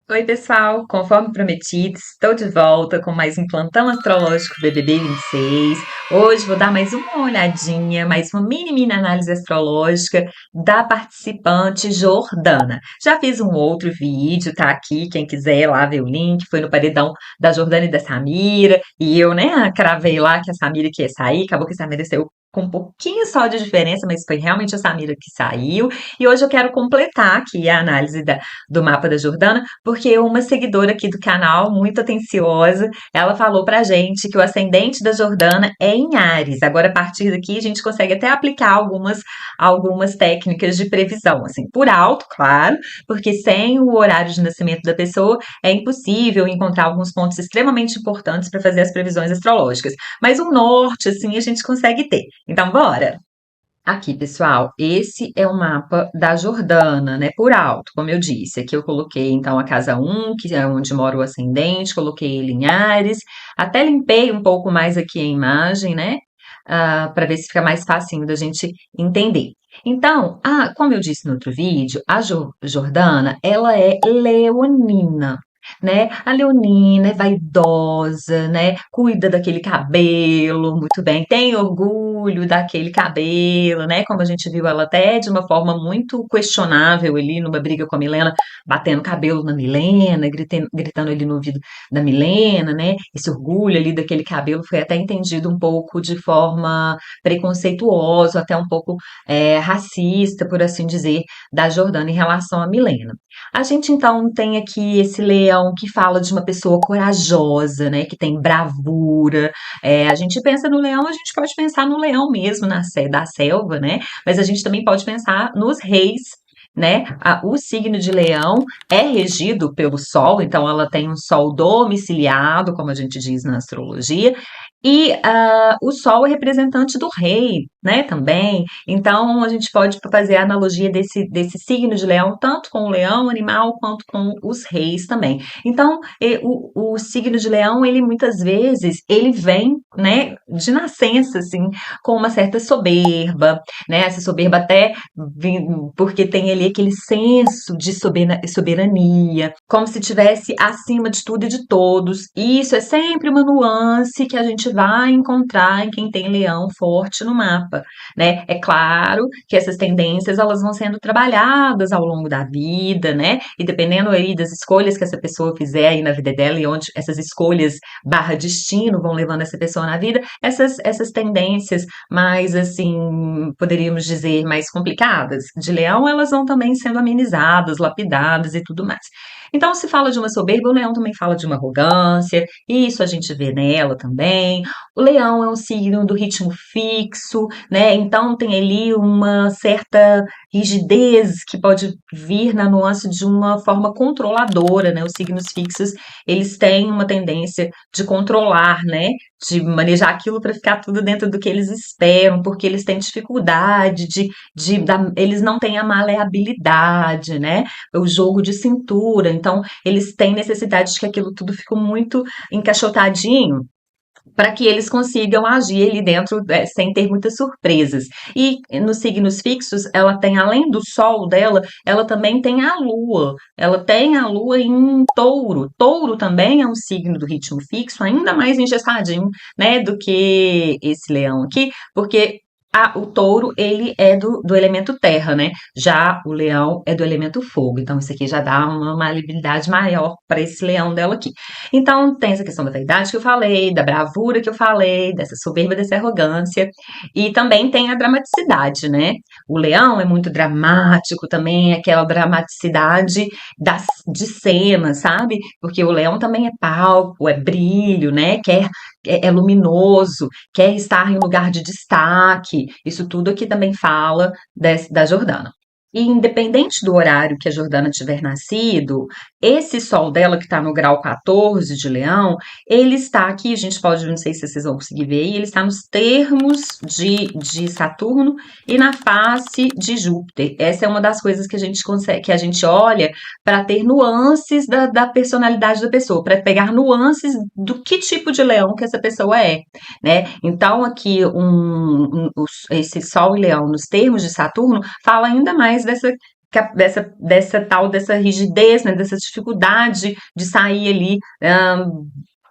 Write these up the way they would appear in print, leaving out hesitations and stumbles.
Oi, pessoal! Conforme prometido, estou de volta com mais um plantão astrológico BBB 26. Hoje vou dar mais uma olhadinha, mais uma mini análise astrológica da participante Jordana. Já fiz um outro vídeo, tá aqui, quem quiser lá ver o link, foi no paredão da Jordana e da Samira, e eu, né, cravei lá que a Samira que ia sair, acabou que a Samira saiu com um pouquinho só de diferença, mas foi realmente a Samira que saiu. E hoje eu quero completar aqui a análise do mapa da Jordana, porque uma seguidora aqui do canal, muito atenciosa, ela falou pra gente que o ascendente da Jordana é em Áries. Agora, a partir daqui, a gente consegue até aplicar algumas técnicas de previsão, assim, por alto, claro, porque sem o horário de nascimento da pessoa é impossível encontrar alguns pontos extremamente importantes para fazer as previsões astrológicas. Mas o norte, assim, a gente consegue ter. Então, bora! Aqui, pessoal, esse é o mapa da Jordana, né, por alto, como eu disse. Aqui eu coloquei, então, a casa um, que é onde mora o ascendente, coloquei ele em Áries. Até limpei um pouco mais aqui a imagem, né, para ver se fica mais facinho da gente entender. Então, como eu disse no outro vídeo, a Jordana, ela é leonina. Né? A leonina é vaidosa, né? Cuida daquele cabelo, muito bem, tem orgulho daquele cabelo, né? Como a gente viu ela até de uma forma muito questionável ali numa briga com a Milena, batendo cabelo na Milena, gritando ali no ouvido da Milena, né? Esse orgulho ali daquele cabelo foi até entendido um pouco de forma preconceituosa, até um pouco racista, por assim dizer, da Jordana em relação à Milena. A gente então tem aqui esse leão que fala de uma pessoa corajosa, né, que tem bravura. A gente pensa no leão, a gente pode pensar no leão mesmo da selva, né? Mas a gente também pode pensar nos reis. Né? O signo de Leão é regido pelo Sol, então ela tem um Sol domiciliado, como a gente diz na astrologia, e o Sol é representante do rei, né? Também. Então, a gente pode fazer a analogia desse signo de leão, tanto com o leão animal, quanto com os reis também. Então, o signo de leão, ele muitas vezes, ele vem, né, de nascença, assim, com uma certa soberba, né? Essa soberba até porque tem ali aquele senso de soberania, como se tivesse acima de tudo e de todos. E isso é sempre uma nuance que a gente vai encontrar em quem tem leão forte no mapa, né? É claro que essas tendências elas vão sendo trabalhadas ao longo da vida, né? E dependendo aí das escolhas que essa pessoa fizer aí na vida dela e onde essas escolhas barra destino vão levando essa pessoa na vida, essas tendências mais assim, poderíamos dizer, mais complicadas de leão, elas vão também sendo amenizadas, lapidadas e tudo mais. Então, se fala de uma soberba, o leão também fala de uma arrogância, e isso a gente vê nela também. O leão é um signo do ritmo fixo, né? Então tem ali uma certa rigidez que pode vir na nuance de uma forma controladora, né? Os signos fixos, eles têm uma tendência de controlar, né? De manejar aquilo para ficar tudo dentro do que eles esperam, porque eles têm dificuldade eles não têm a maleabilidade, né? O jogo de cintura, então eles têm necessidade de que aquilo tudo fique muito encaixotadinho para que eles consigam agir ali dentro sem ter muitas surpresas. E nos signos fixos, ela tem, além do sol dela, ela também tem a lua. Ela tem a lua em touro. Touro também é um signo do ritmo fixo, ainda mais engessadinho, né, do que esse leão aqui, porque o touro, ele é do elemento terra, né? Já o leão é do elemento fogo. Então, isso aqui já dá uma maleabilidade maior para esse leão dela aqui. Então, tem essa questão da vaidade que eu falei, da bravura que eu falei, dessa soberba, dessa arrogância. E também tem a dramaticidade, né? O leão é muito dramático também, aquela dramaticidade de cena, sabe? Porque o leão também é palco, é brilho, né? É luminoso, quer estar em lugar de destaque. Isso tudo aqui também fala da Jordana. E independente do horário que a Jordana tiver nascido, esse sol dela que está no grau 14 de Leão, ele está aqui, a gente pode, não sei se vocês vão conseguir ver, ele está nos termos de Saturno e na face de Júpiter. Essa é uma das coisas que a gente consegue, que a gente olha para ter nuances da personalidade da pessoa, para pegar nuances do que tipo de leão que essa pessoa é, né? Então, aqui, esse Sol e Leão nos termos de Saturno fala ainda mais dessa rigidez, né, dessa dificuldade de sair ali,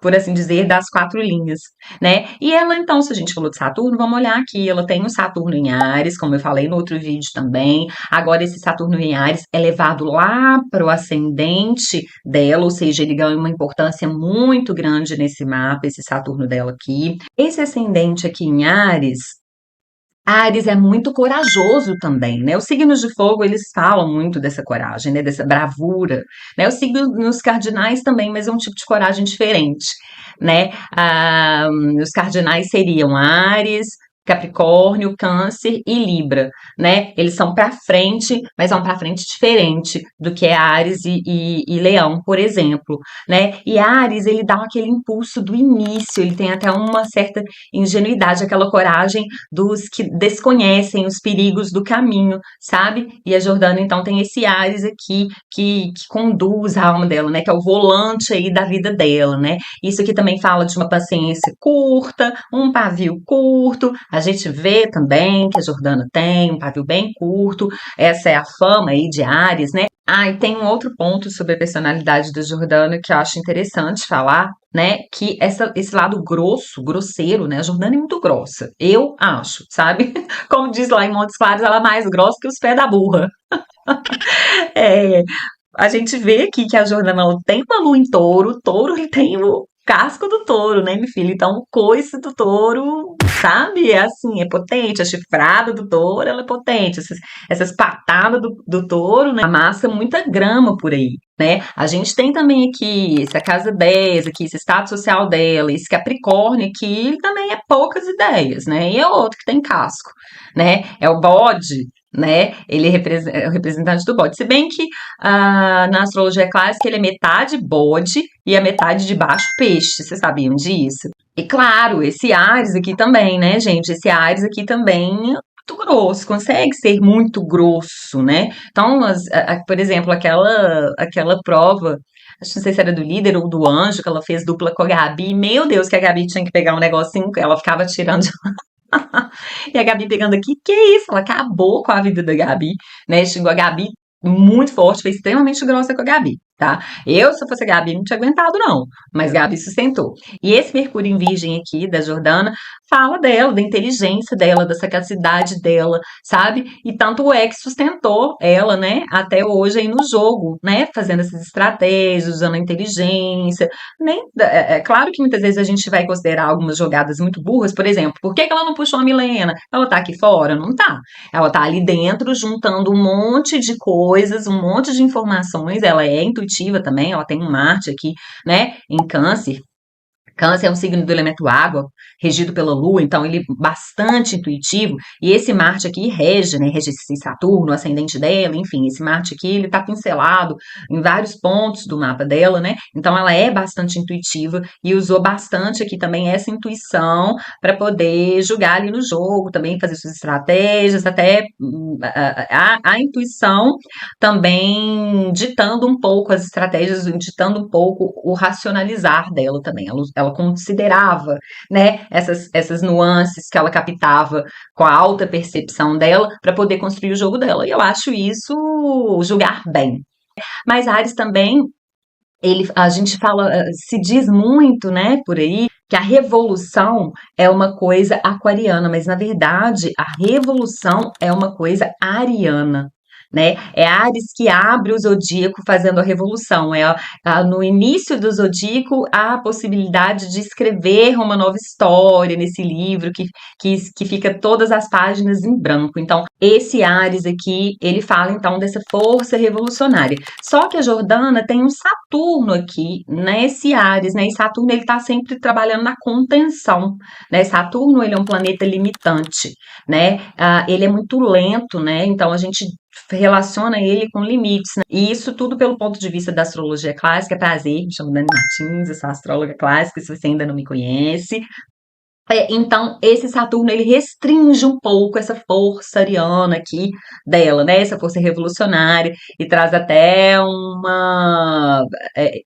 por assim dizer, das quatro linhas, né? E ela, então, se a gente falou de Saturno, vamos olhar aqui. Ela tem o Saturno em Áries, como eu falei no outro vídeo também. Agora, esse Saturno em Áries é levado lá para o ascendente dela, ou seja, ele ganha uma importância muito grande nesse mapa, esse Saturno dela aqui. Esse ascendente aqui em Áries. Áries é muito corajoso também, né? Os signos de fogo, eles falam muito dessa coragem, né? Dessa bravura, né? Os signos cardinais também, mas é um tipo de coragem diferente, né? Os cardinais seriam Áries, Capricórnio, Câncer e Libra, né? Eles são para frente, mas vão para frente diferente do que é Áries e Leão, por exemplo, né? E Áries, ele dá aquele impulso do início, ele tem até uma certa ingenuidade, aquela coragem dos que desconhecem os perigos do caminho, sabe? E a Jordana, então, tem esse Ares aqui que conduz a alma dela, né? Que é o volante aí da vida dela, né? Isso aqui também fala de uma paciência curta, um pavio curto. A gente vê também que a Jordana tem um pavio bem curto. Essa é a fama aí de Ares, né? E tem um outro ponto sobre a personalidade da Jordana que eu acho interessante falar, né? Que esse lado grosso, grosseiro, né? A Jordana é muito grossa, eu acho, sabe? Como diz lá em Montes Claros, ela é mais grossa que os pés da burra. É, a gente vê aqui que a Jordana ela tem uma lua em touro, o touro ele tem o casco do touro, né, minha filha? Então, o coice do touro, sabe? É assim, é potente. A chifrada do touro, ela é potente. Essas patadas do touro, né? Amassa muita grama por aí, né? A gente tem também aqui essa casa 10, aqui, esse status social dela, esse Capricórnio aqui, ele também é poucas ideias, né? E é outro que tem casco, né? É o bode, né? Ele é o representante do bode. Se bem que na astrologia clássica ele é metade bode e a metade de baixo peixe. Vocês sabiam disso? E claro, esse Ares aqui também, né, gente? Esse Ares aqui também é muito grosso, consegue ser muito grosso, né? Então, por exemplo, aquela prova, acho que não sei se era do líder ou do anjo, que ela fez dupla com a Gabi. Meu Deus, que a Gabi tinha que pegar um negocinho, ela ficava tirando. E a Gabi pegando aqui, que isso? Ela acabou com a vida da Gabi, né? Xingou a Gabi muito forte, foi extremamente grossa com a Gabi, tá? Eu, se eu fosse a Gabi, não tinha aguentado, não. Mas Gabi sustentou. E esse Mercúrio em Virgem aqui, da Jordana, fala dela, da inteligência dela, da sagacidade dela, sabe? E tanto é que sustentou ela, né, até hoje aí no jogo, né? Fazendo essas estratégias, usando a inteligência. É claro que muitas vezes a gente vai considerar algumas jogadas muito burras, por exemplo, por que ela não puxou a Milena? Ela tá aqui fora? Não tá. Ela tá ali dentro juntando um monte de coisas, um monte de informações. Ela é intuitiva também, ela tem um Marte aqui, né, em Câncer. Câncer é um signo do elemento água, regido pela Lua, então ele é bastante intuitivo. E esse Marte aqui rege, né? Rege esse Saturno, o ascendente dela, enfim, esse Marte aqui, ele tá pincelado em vários pontos do mapa dela, né? Então ela é bastante intuitiva e usou bastante aqui também essa intuição para poder jogar ali no jogo, também fazer suas estratégias, até a intuição também ditando um pouco as estratégias, ditando um pouco o racionalizar dela também. Ela considerava, né, essas nuances que ela captava com a alta percepção dela para poder construir o jogo dela. E eu acho isso julgar bem. Mas Ares também, a gente fala, se diz muito, né, por aí, que a revolução é uma coisa aquariana, mas na verdade a revolução é uma coisa ariana. Né? É Ares que abre o zodíaco fazendo a revolução. No início do zodíaco há a possibilidade de escrever uma nova história nesse livro que fica todas as páginas em branco. Então, esse Ares aqui, ele fala então dessa força revolucionária. Só que a Jordana tem um Saturno aqui nesse Ares, né? E Saturno ele está sempre trabalhando na contenção, né? Saturno ele é um planeta limitante, né? Ele é muito lento, né? Então a gente relaciona ele com limites, né? E isso tudo pelo ponto de vista da astrologia clássica. Prazer, me chamo Dani Martins, eu sou astróloga clássica, se você ainda não me conhece. Então, esse Saturno, ele restringe um pouco essa força ariana aqui dela, né? Essa força revolucionária, e traz até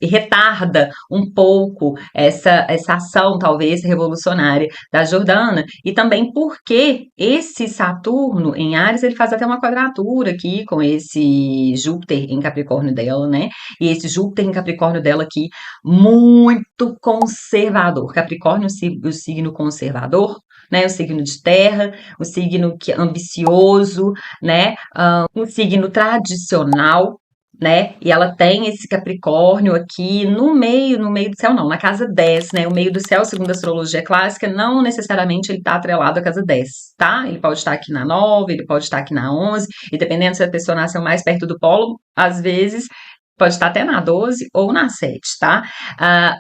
retarda um pouco essa ação, talvez, revolucionária da Jordana. E também porque esse Saturno em Áries, ele faz até uma quadratura aqui com esse Júpiter em Capricórnio dela, né? E esse Júpiter em Capricórnio dela aqui, muito conservador. Capricórnio, o signo conservador, né? O signo de terra, o signo que é ambicioso, né? Um signo tradicional. Né? E ela tem esse Capricórnio aqui no meio do céu, não, na casa 10, né? O meio do céu, segundo a astrologia clássica, não necessariamente ele está atrelado à casa 10, tá? Ele pode estar aqui na 9, ele pode estar aqui na 11, e dependendo se a pessoa nasceu mais perto do polo, às vezes pode estar até na 12 ou na 7, tá?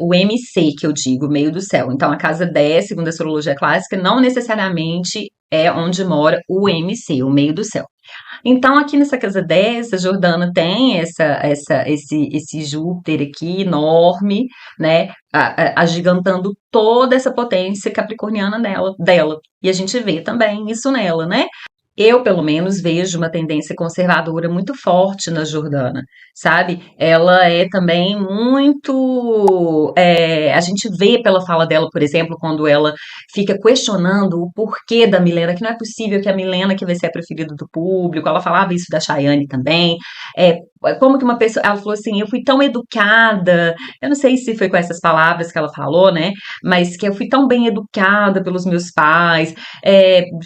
O MC, que eu digo, meio do céu. Então, a casa 10, segundo a astrologia clássica, não necessariamente é onde mora o MC, o meio do céu. Então, aqui nessa casa 10, a Jordana tem esse Júpiter aqui enorme, né? Agigantando toda essa potência capricorniana dela. E a gente vê também isso nela, né? Eu, pelo menos, vejo uma tendência conservadora muito forte na Jordana, sabe? Ela é também muito. A gente vê pela fala dela, por exemplo, quando ela fica questionando o porquê da Milena, que não é possível que a Milena que vai ser a preferida do público, ela falava isso da Chayane também. É, como que uma pessoa. Ela falou assim: eu fui tão educada, eu não sei se foi com essas palavras que ela falou, né? Mas que eu fui tão bem educada pelos meus pais,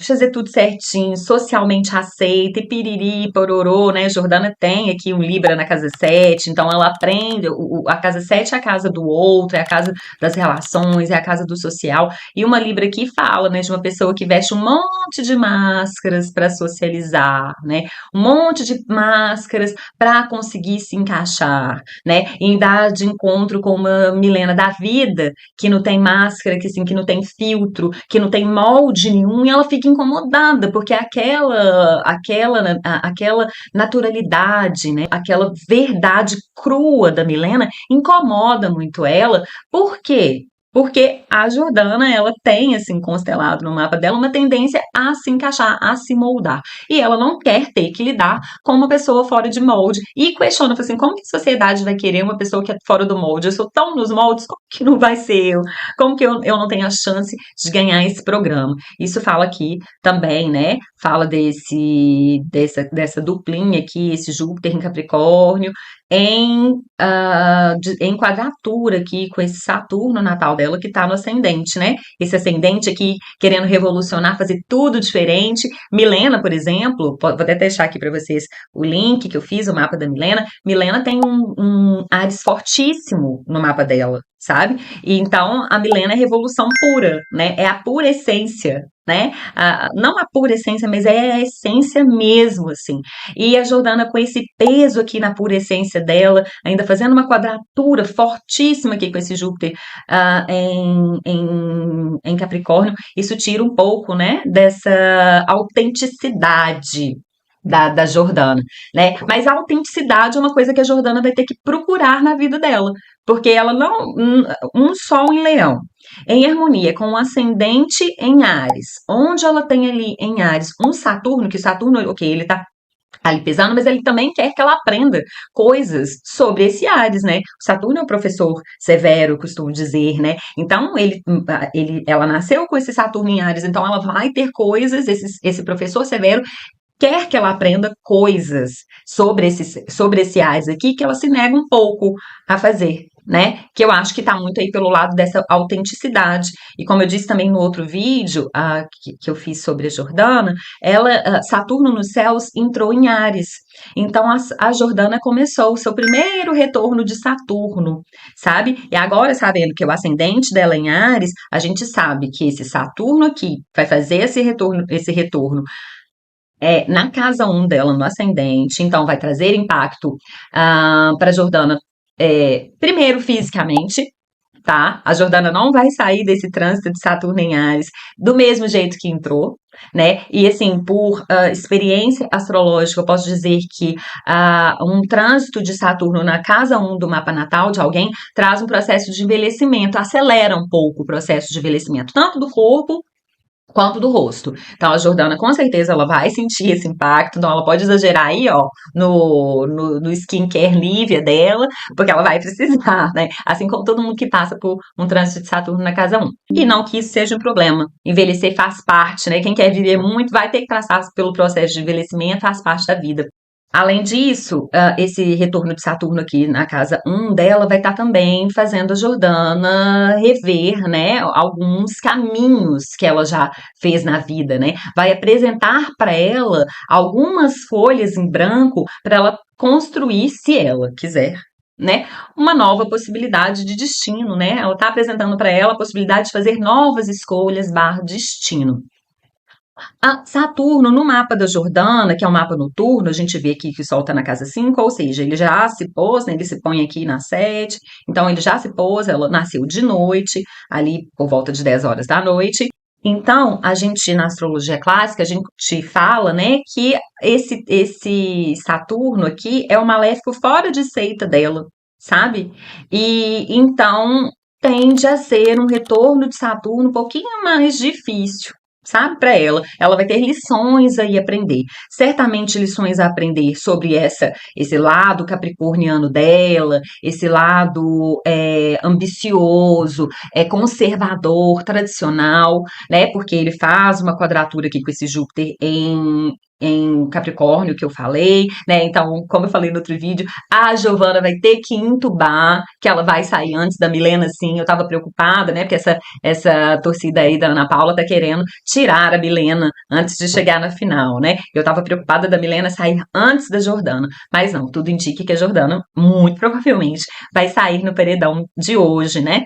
fazer tudo certinho, socialmente aceita, e piriri, pororô, né? Jordana tem aqui um Libra na casa 7, então ela aprende, a casa 7 é a casa do outro, é a casa das relações, é a casa do social, e uma Libra aqui fala, né, de uma pessoa que veste um monte de máscaras para socializar, né? Um monte de máscaras para conseguir se encaixar, né? Em dar de encontro com uma Milena da vida, que não tem máscara, que assim, que não tem filtro, que não tem molde nenhum, e ela fica incomodada, porque aquela naturalidade, né, aquela verdade crua da Milena incomoda muito ela. Por quê? Porque a Jordana, ela tem, assim, constelado no mapa dela, uma tendência a se encaixar, a se moldar. E ela não quer ter que lidar com uma pessoa fora de molde. E questiona, assim, como que a sociedade vai querer uma pessoa que é fora do molde? Eu sou tão nos moldes, como que não vai ser eu? Como que eu não tenho a chance de ganhar esse programa? Isso fala aqui também, né? Fala dessa duplinha aqui, esse Júpiter em Capricórnio, em quadratura aqui com esse Saturno natal dela que está no ascendente, né? Esse ascendente aqui querendo revolucionar, fazer tudo diferente. Milena, por exemplo, vou até deixar aqui para vocês o link que eu fiz, o mapa da Milena. Milena tem um Ares fortíssimo no mapa dela, sabe? E então a Milena é revolução pura, né? É a pura essência, né? Não a pura essência, mas é a essência mesmo, assim. E a Jordana com esse peso aqui na pura essência dela, ainda fazendo uma quadratura fortíssima aqui com esse Júpiter em Capricórnio, isso tira um pouco, né, dessa autenticidade da Jordana, né? Mas a autenticidade é uma coisa que a Jordana vai ter que procurar na vida dela, porque ela não. Um Sol em Leão, em harmonia com o ascendente em Áries, onde ela tem ali em Áries um Saturno, que Saturno, ok, ele tá ali pesando, mas ele também quer que ela aprenda coisas sobre esse Ares, né? O Saturno é um professor severo, eu costumo dizer, né? Então, ela nasceu com esse Saturno em Ares, então ela vai ter coisas, esse professor severo quer que ela aprenda coisas sobre esse Ares aqui que ela se nega um pouco a fazer, né? Que eu acho que tá muito aí pelo lado dessa autenticidade. E como eu disse também no outro vídeo que eu fiz sobre a Jordana, Saturno nos céus entrou em Áries. Então a Jordana começou o seu primeiro retorno de Saturno, sabe? E agora, sabendo que o ascendente dela é em Áries, a gente sabe que esse Saturno aqui vai fazer esse retorno na casa 1 dela, no ascendente, então vai trazer impacto para Jordana, primeiro fisicamente, tá? A Jordana não vai sair desse trânsito de Saturno em Áries do mesmo jeito que entrou, né? E assim, por experiência astrológica, eu posso dizer que um trânsito de Saturno na casa 1 do mapa natal de alguém traz um processo de envelhecimento, acelera um pouco o processo de envelhecimento, tanto do corpo quanto do rosto. Então, a Jordana, com certeza, ela vai sentir esse impacto. Então, ela pode exagerar aí, ó, no skincare Nivea dela, porque ela vai precisar, né? Assim como todo mundo que passa por um trânsito de Saturno na casa 1. E não que isso seja um problema. Envelhecer faz parte, né? Quem quer viver muito vai ter que passar pelo processo de envelhecimento, faz parte da vida. Além disso, esse retorno de Saturno aqui na casa 1 dela vai estar também fazendo a Jordana rever, né, alguns caminhos que ela já fez na vida, né? Vai apresentar para ela algumas folhas em branco para ela construir, se ela quiser, né, uma nova possibilidade de destino, né? Ela está apresentando para ela a possibilidade de fazer novas escolhas barra destino. Saturno, no mapa da Jordana, que é um mapa noturno, a gente vê aqui que o Sol está na casa 5, ou seja, ele já se pôs, né, ele se põe aqui na 7, então ele já se pôs, ela nasceu de noite, ali por volta de 10 horas da noite. Então, a gente, na astrologia clássica, a gente fala, né, que esse Saturno aqui é o maléfico fora de seita dela, sabe? E então tende a ser um retorno de Saturno um pouquinho mais difícil, sabe, para ela. Ela vai ter lições aí a aprender. Certamente lições a aprender sobre esse lado capricorniano dela, esse lado ambicioso, conservador, tradicional, né? Porque ele faz uma quadratura aqui com esse Júpiter em Capricórnio, que eu falei, né? Então, como eu falei no outro vídeo, a Giovana vai ter que entubar, que ela vai sair antes da Milena, sim. Eu tava preocupada, né? Porque essa torcida aí da Ana Paula tá querendo tirar a Milena antes de chegar na final, né? Eu tava preocupada da Milena sair antes da Jordana, mas não, tudo indica que a Jordana, muito provavelmente, vai sair no paredão de hoje, né?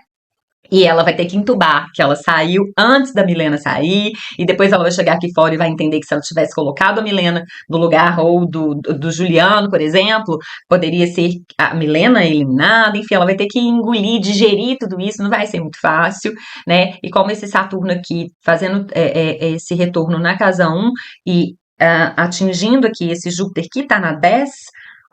E ela vai ter que entubar, que ela saiu antes da Milena sair, e depois ela vai chegar aqui fora e vai entender que se ela tivesse colocado a Milena no lugar ou do Juliano, por exemplo, poderia ser a Milena eliminada, enfim, ela vai ter que engolir, digerir tudo isso, não vai ser muito fácil, né? E como esse Saturno aqui, fazendo esse retorno na casa 1 e atingindo aqui esse Júpiter que está na 10,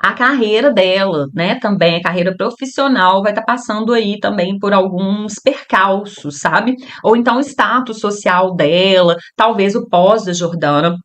a carreira dela, né, também a carreira profissional vai estar passando aí também por alguns percalços, sabe? Ou então o status social dela, talvez o pós da Jordana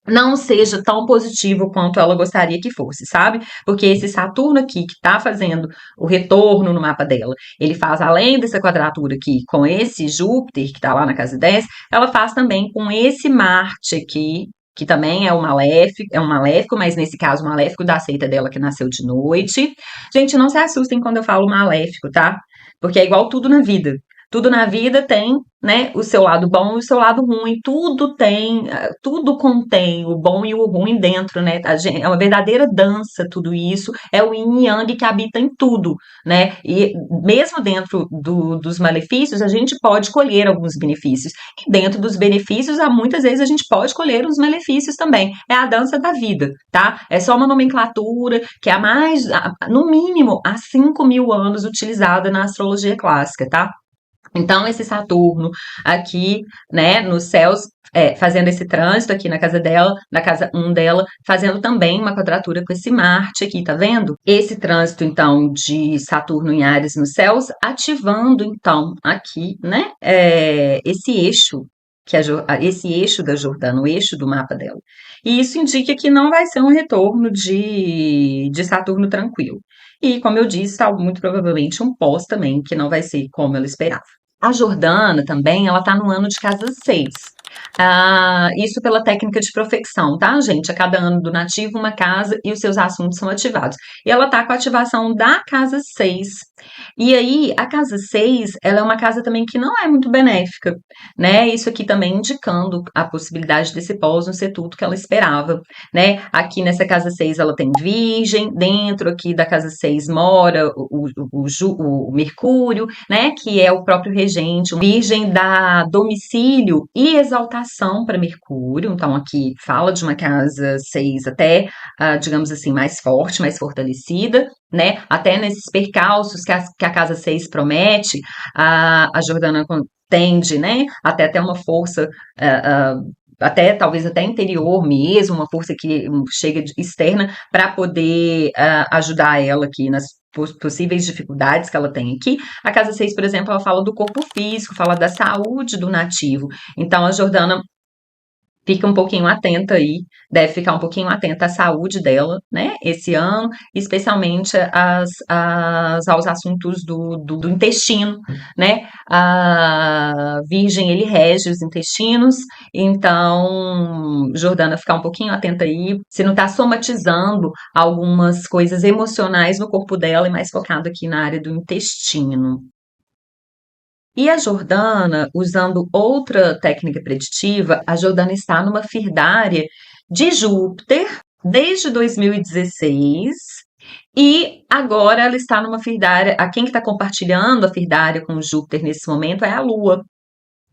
não seja tão positivo quanto ela gostaria que fosse, sabe? Porque esse Saturno aqui, que tá fazendo o retorno no mapa dela, ele faz, além dessa quadratura aqui, com esse Júpiter, que tá lá na casa 10, ela faz também com esse Marte aqui, que também é um maléfico, mas nesse caso, o maléfico da seita dela, que nasceu de noite. Gente, não se assustem quando eu falo maléfico, tá? Porque é igual tudo na vida. Tudo na vida tem, né, o seu lado bom e o seu lado ruim. Tudo tem, tudo contém o bom e o ruim dentro, né? É uma verdadeira dança tudo isso. É o yin e yang que habita em tudo, né? E mesmo dentro dos malefícios, a gente pode colher alguns benefícios. E dentro dos benefícios, muitas vezes a gente pode colher os malefícios também. É a dança da vida, tá? É só uma nomenclatura que há no mínimo, há 5.000 anos utilizada na astrologia clássica, tá? Então, esse Saturno aqui, né, nos céus, fazendo esse trânsito aqui na casa dela, na casa 1 dela, fazendo também uma quadratura com esse Marte aqui, tá vendo? Esse trânsito, então, de Saturno em Áries nos céus, ativando, então, aqui, né, esse eixo, esse eixo da Jordana, o eixo do mapa dela. E isso indica que não vai ser um retorno de Saturno tranquilo. E, como eu disse, muito provavelmente um pós também, que não vai ser como ela esperava. A Jordana também, ela tá no ano de casa 6. Isso pela técnica de profecção, tá, gente? A cada ano do nativo, uma casa e os seus assuntos são ativados. E ela tá com a ativação da casa 6. E aí, a casa 6, ela é uma casa também que não é muito benéfica, né? Isso aqui também indicando a possibilidade desse pós não ser tudo que ela esperava, né? Aqui nessa casa 6 ela tem Virgem, dentro aqui da casa 6 mora o Mercúrio, né? Que é o próprio regente. O Virgem dá domicílio e exaltação exaltação para Mercúrio, então aqui fala de uma casa 6 até, digamos assim, mais forte, mais fortalecida, né? Até nesses percalços que a casa 6 promete, a Jordana tende, né? Até ter uma força. Até talvez até interior mesmo, uma força que chega externa para poder ajudar ela aqui nas possíveis dificuldades que ela tem aqui. A casa 6, por exemplo, ela fala do corpo físico, fala da saúde do nativo. Então, a Jordana fica um pouquinho atenta aí, deve ficar um pouquinho atenta à saúde dela, né, esse ano, especialmente aos assuntos do intestino, né, a Virgem, ele rege os intestinos, então, Jordana, ficar um pouquinho atenta aí, se não tá somatizando algumas coisas emocionais no corpo dela e mais focado aqui na área do intestino. E a Jordana, usando outra técnica preditiva, a Jordana está numa firdária de Júpiter desde 2016 e agora ela está numa firdária. A quem que está compartilhando a firdária com Júpiter nesse momento é a Lua.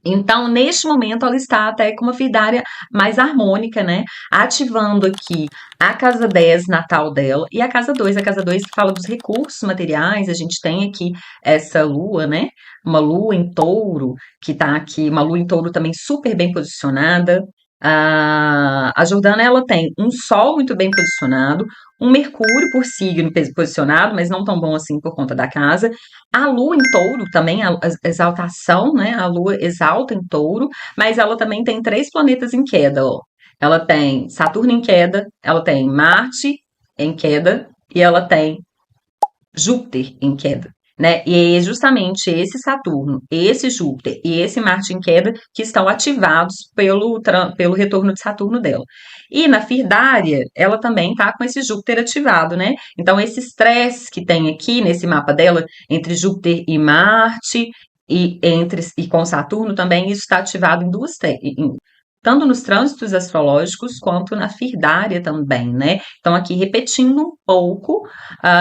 Então, neste momento, ela está até com uma firdária mais harmônica, né? Ativando aqui a casa 10 natal dela e a casa 2 que fala dos recursos materiais. A gente tem aqui essa lua, né? Uma lua em touro, que tá aqui, uma lua em touro também super bem posicionada. A Jordana, ela tem um Sol muito bem posicionado, um Mercúrio por signo posicionado, mas não tão bom assim por conta da casa. A Lua em Touro também, a exaltação, né? A Lua exalta em Touro, mas ela também tem 3 planetas em queda, ó. Ela tem Saturno em queda, ela tem Marte em queda e ela tem Júpiter em queda, né? E é justamente esse Saturno, esse Júpiter e esse Marte em queda que estão ativados pelo retorno de Saturno dela. E na Firdária, ela também tá com esse Júpiter ativado, né? Então, esse estresse que tem aqui nesse mapa dela, entre Júpiter e Marte, e com Saturno também, isso está ativado tanto nos trânsitos astrológicos quanto na firdária também, né? Então, aqui repetindo um pouco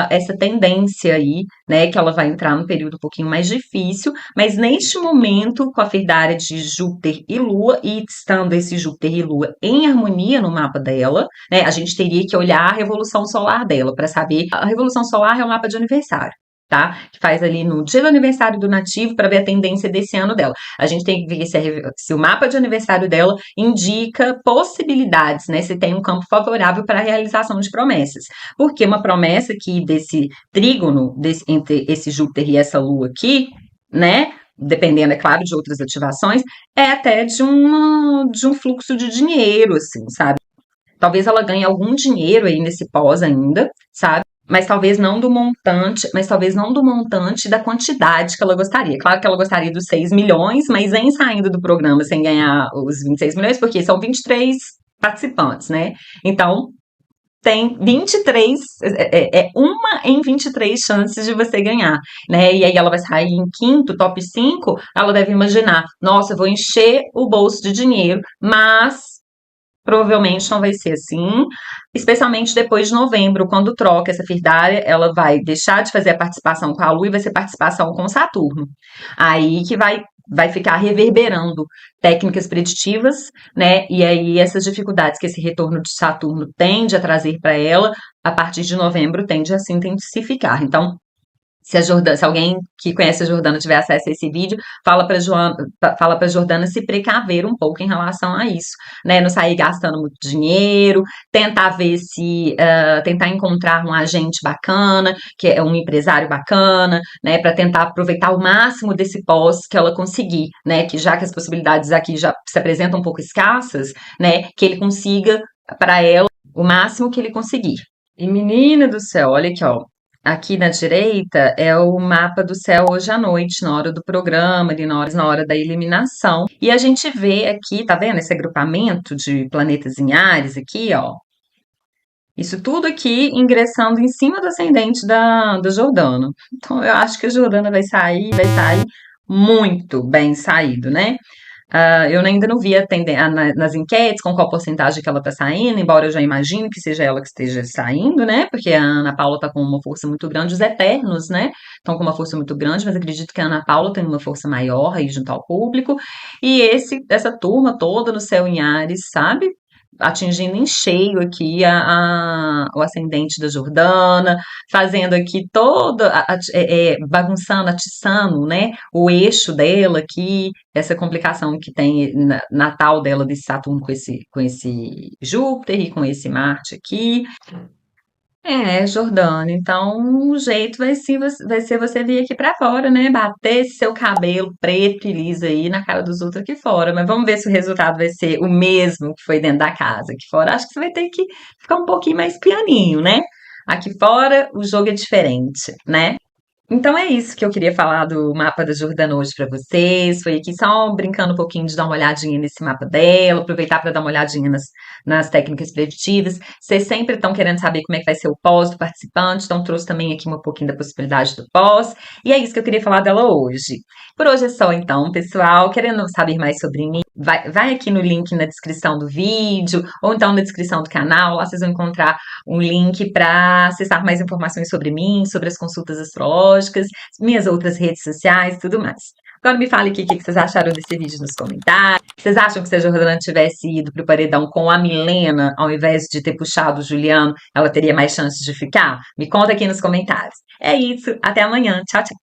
essa tendência aí, né? Que ela vai entrar num período um pouquinho mais difícil, mas neste momento, com a firdária de Júpiter e Lua, e estando esse Júpiter e Lua em harmonia no mapa dela, né? A gente teria que olhar a revolução solar dela para saber. A revolução solar é o mapa de aniversário. Tá? Que faz ali no dia do aniversário do nativo para ver a tendência desse ano dela. A gente tem que ver se o mapa de aniversário dela indica possibilidades, né? Se tem um campo favorável para a realização de promessas. Porque uma promessa aqui desse trígono entre esse Júpiter e essa Lua aqui, né? Dependendo, é claro, de outras ativações, é até de um fluxo de dinheiro, assim, sabe? Talvez ela ganhe algum dinheiro aí nesse pós ainda, sabe? Mas talvez não do montante da quantidade que ela gostaria. Claro que ela gostaria dos 6 milhões, mas em saindo do programa sem ganhar os 26 milhões, porque são 23 participantes, né? Então, tem 23, uma em 23 chances de você ganhar, né? E aí ela vai sair em quinto, top 5, ela deve imaginar, nossa, eu vou encher o bolso de dinheiro, mas provavelmente não vai ser assim, especialmente depois de novembro, quando troca essa firdária, ela vai deixar de fazer a participação com a Lua e vai ser participação com Saturno. Aí que vai ficar reverberando técnicas preditivas, né? E aí essas dificuldades que esse retorno de Saturno tende a trazer para ela, a partir de novembro tende a se intensificar. Então, se alguém que conhece a Jordana tiver acesso a esse vídeo, fala para Jordana se precaver um pouco em relação a isso, né? Não sair gastando muito dinheiro, tentar encontrar um agente bacana, que é um empresário bacana, né? Para tentar aproveitar o máximo desse pós que ela conseguir, né? Que já que as possibilidades aqui já se apresentam um pouco escassas, né? Que ele consiga para ela o máximo que ele conseguir. E menina do céu, olha aqui, ó. Aqui na direita é o mapa do céu hoje à noite, na hora do programa, ali na hora da eliminação. E a gente vê aqui, tá vendo esse agrupamento de planetas em Áries aqui, ó? Isso tudo aqui ingressando em cima do ascendente da Jordana. Então eu acho que a Jordana vai sair muito bem saído, né? Eu ainda não vi nas enquetes com qual porcentagem que ela está saindo, embora eu já imagine que seja ela que esteja saindo, né? Porque a Ana Paula está com uma força muito grande, os Eternos, né? Estão com uma força muito grande, mas acredito que a Ana Paula tem uma força maior aí junto ao público. E essa turma toda no céu em Ares, sabe? Atingindo em cheio aqui o ascendente da Jordana, fazendo aqui toda, bagunçando, atiçando, né, o eixo dela aqui, essa complicação que tem natal dela de Saturno com esse Júpiter e com esse Marte aqui. Jordana, então o jeito vai ser você vir aqui pra fora, né? Bater esse seu cabelo preto e liso aí na cara dos outros aqui fora. Mas vamos ver se o resultado vai ser o mesmo que foi dentro da casa. Aqui fora, acho que você vai ter que ficar um pouquinho mais pianinho, né? Aqui fora, o jogo é diferente, né? Então é isso que eu queria falar do mapa da Jordana hoje para vocês. Foi aqui só brincando um pouquinho de dar uma olhadinha nesse mapa dela, aproveitar para dar uma olhadinha nas técnicas preditivas. Vocês sempre estão querendo saber como é que vai ser o pós do participante, então trouxe também aqui um pouquinho da possibilidade do pós. E é isso que eu queria falar dela hoje. Por hoje é só então, pessoal. Querendo saber mais sobre mim, vai aqui no link na descrição do vídeo, ou então na descrição do canal. Lá vocês vão encontrar um link para acessar mais informações sobre mim, sobre as consultas astrológicas, minhas outras redes sociais, tudo mais. Agora me fale aqui o que vocês acharam desse vídeo nos comentários. Vocês acham que se a Jordana tivesse ido pro paredão com a Milena, ao invés de ter puxado o Juliano, ela teria mais chances de ficar? Me conta aqui nos comentários. É isso, até amanhã. Tchau, tchau.